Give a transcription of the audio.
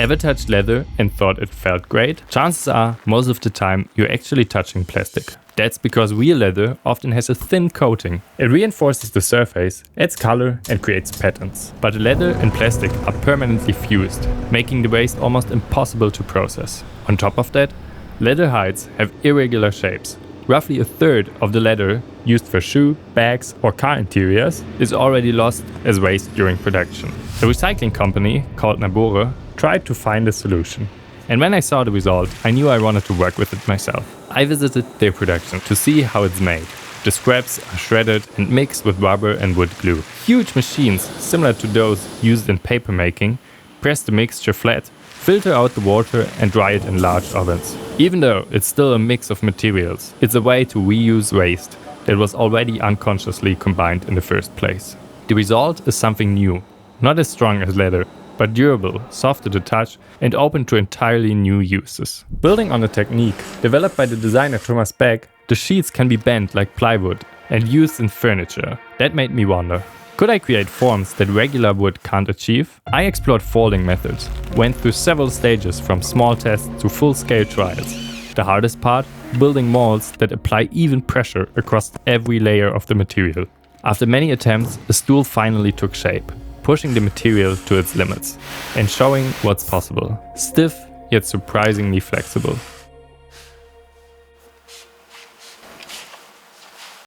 Ever touched leather and thought it felt great? Chances are, most of the time, you're actually touching plastic. That's because real leather often has a thin coating. It reinforces the surface, adds color and creates patterns. But leather and plastic are permanently fused, making the waste almost impossible to process. On top of that, leather hides have irregular shapes. Roughly a third of the leather used for shoe, bags or car interiors is already lost as waste during production. A recycling company called NABORE tried to find a solution. And when I saw the result, I knew I wanted to work with it myself. I visited their production to see how it's made. The scraps are shredded and mixed with rubber and wood glue. Huge machines, similar to those used in paper making, press the mixture flat, filter out the water and dry it in large ovens. Even though it's still a mix of materials, it's a way to reuse waste that was already unconsciously combined in the first place. The result is something new, not as strong as leather, but durable, soft to the touch and open to entirely new uses. Building on a technique developed by the designer Beck, the sheets can be bent like plywood and used in furniture. That made me wonder, could I create forms that regular wood can't achieve? I explored folding methods, went through several stages from small tests to full-scale trials. The hardest part? Building molds that apply even pressure across every layer of the material. After many attempts, the stool finally took shape, pushing the material to its limits and showing what's possible. Stiff, yet surprisingly flexible.